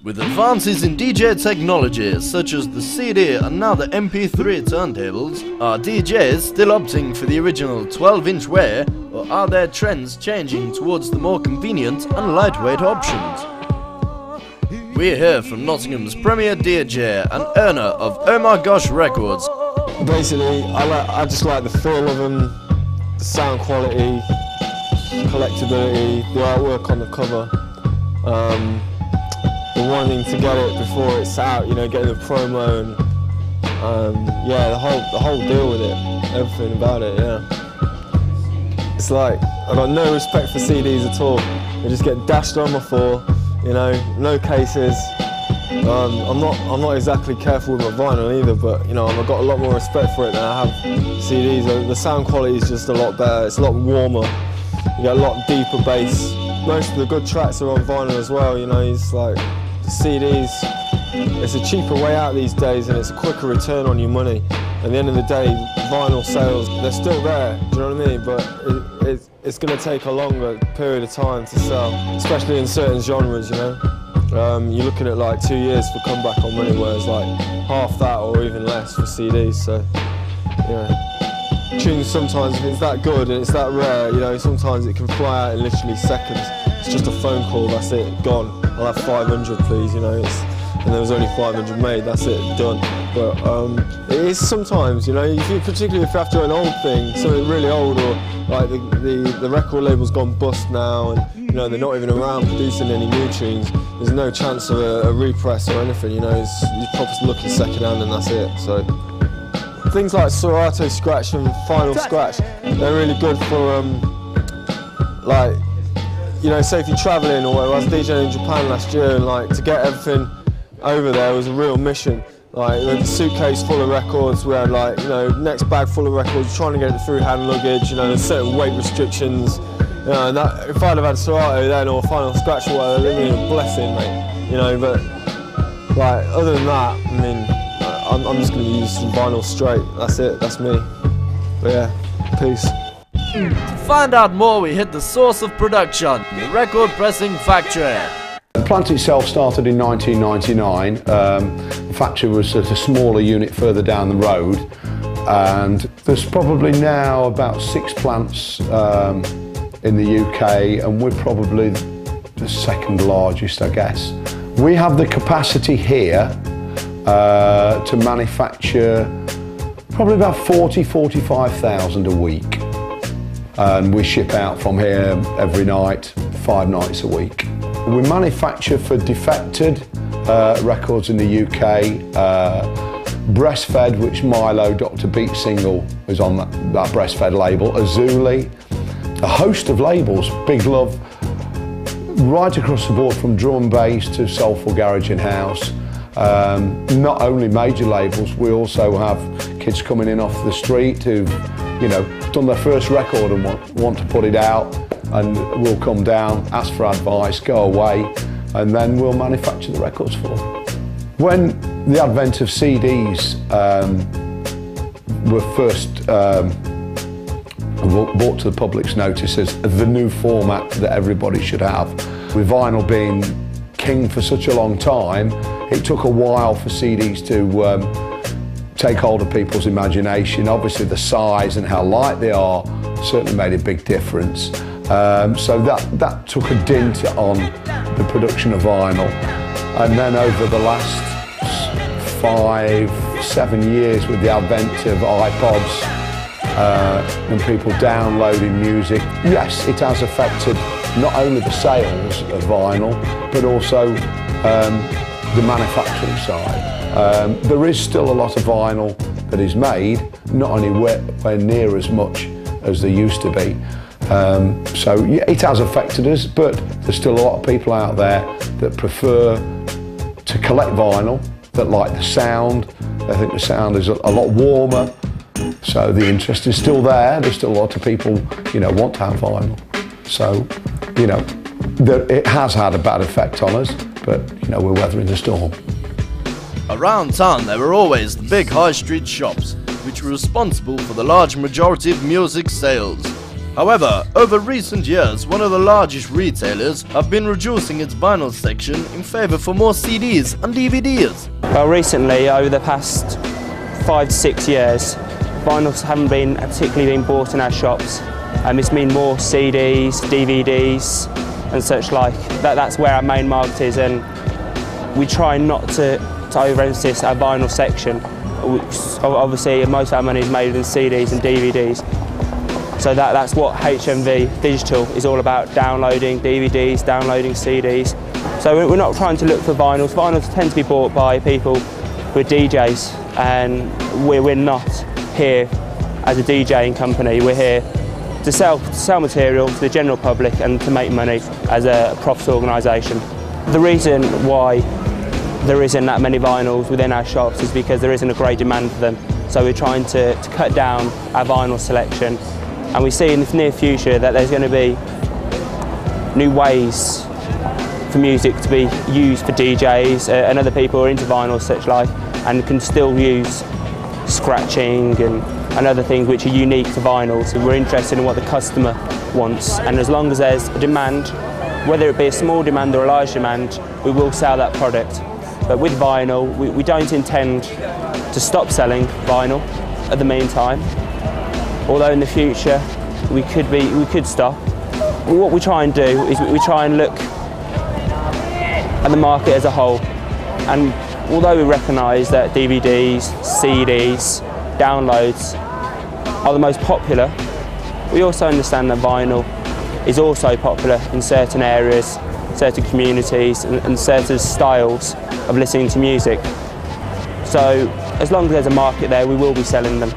With advances in DJ technology such as the CD and now the MP3 turntables, are DJs still opting for the original 12-inch wear, or are there trends changing towards the more convenient and lightweight options? We're here from Nottingham's premier DJ and owner of Oh My Gosh Records. Basically, I just like the feel of them, the sound quality, collectability, the artwork on the cover. The wanting to get it before it's out, you know, getting the promo and yeah, the whole deal with it, everything about it, yeah. It's like I've got no respect for CDs at all. They just get dashed on my floor, you know, no cases. I'm not exactly careful with my vinyl either, but you know, I've got a lot more respect for it than I have CDs. The sound quality is just a lot better. It's a lot warmer. You get a lot deeper bass. Most of the good tracks are on vinyl as well, you know. It's like the CDs, it's a cheaper way out these days and it's a quicker return on your money. At the end of the day, vinyl sales, they're still there, do you know what I mean? But it's going to take a longer period of time to sell, especially in certain genres, you know. You're looking at like 2 years for comeback on money, whereas like half that or even less for CDs, so yeah. Tunes sometimes, if it's that good and it's that rare, you know, sometimes it can fly out in literally seconds. It's just a phone call, that's it, gone. I'll have 500 please, you know, and there was only 500 made, that's it, done. But it is sometimes, you know, particularly if you're after an old thing, something really old, or like the record label's gone bust now, and you know, they're not even around producing any new tunes. There's no chance of a repress or anything, you know, you're probably looking second hand and that's it. So things like Serato Scratch and Final Scratch, they're really good for like, you know, say if you're travelling or whatever. I was DJing in Japan last year, and like to get everything over there was a real mission. Like we had a suitcase full of records, we had like, you know, next bag full of records, trying to get it through hand luggage, you know, there's certain weight restrictions. You know, and that, if I'd have had Serato then or Final Scratch or whatever, it'd been a blessing, mate. You know, but like other than that, I mean, I'm just going to use some vinyl straight. That's it, that's me. But yeah, peace. To find out more, we hit the source of production, the record pressing factory. The plant itself started in 1999. The factory was at a smaller unit further down the road, and there's probably now about 6 plants in the UK, and we're probably the second largest, I guess. We have the capacity here to manufacture probably about 45,000 a week, and we ship out from here every night, 5 nights a week. We manufacture for Defected records in the UK, Breastfed, which Milo Dr. Beat single is on that Breastfed label, Azuli, a host of labels, Big Love, right across the board from drum and bass to soulful garage and house. Not only major labels, we also have kids coming in off the street who've, you know, done their first record and want to put it out, and we'll come down, ask for advice, go away, and then we'll manufacture the records for them. When the advent of CDs were first brought to the public's notice as the new format that everybody should have, with vinyl being king for such a long time, it took a while for CDs to take hold of people's imagination. Obviously the size and how light they are certainly made a big difference. So that took a dint on the production of vinyl. And then over the last 5-7 years, with the advent of iPods and people downloading music, yes, it has affected not only the sales of vinyl, but also the manufacturing side. There is still a lot of vinyl that is made, not anywhere near as much as there used to be. So yeah, it has affected us, but there's still a lot of people out there that prefer to collect vinyl, that like the sound. I think the sound is a lot warmer, so the interest is still there. There's still a lot of people, you know, want to have vinyl. So, you know, it has had a bad effect on us, but you know, we're weathering the storm. Around town there were always the big high street shops, which were responsible for the large majority of music sales. However, over recent years, one of the largest retailers have been reducing its vinyl section in favour for more CDs and DVDs. Well, recently, over the past 5 to 6 years, vinyls haven't been particularly been bought in our shops. It's been more CDs, DVDs and such like. That's where our main market is, and we try not to overemphasize our vinyl section. Obviously, most of our money is made in CDs and DVDs. So that's what HMV Digital is all about, downloading DVDs, downloading CDs. So we're not trying to look for vinyls. Vinyls tend to be bought by people who are DJs, and we're not here as a DJing company. We're here to sell material to the general public and to make money as a profit organisation. The reason why there isn't that many vinyls within our shops is because there isn't a great demand for them. So we're trying to cut down our vinyl selection. And we see in the near future that there's going to be new ways for music to be used for DJs and other people who are into vinyl such like, and can still use scratching and other things which are unique to vinyl. So we're interested in what the customer wants, and as long as there's a demand, whether it be a small demand or a large demand, we will sell that product. But with vinyl, we don't intend to stop selling vinyl at the meantime. Although in the future we could stop. What we try and do is we try and look at the market as a whole, and although we recognise that DVDs, CDs, downloads are the most popular, we also understand that vinyl is also popular in certain areas, certain communities and certain styles of listening to music. So as long as there's a market there, we will be selling them.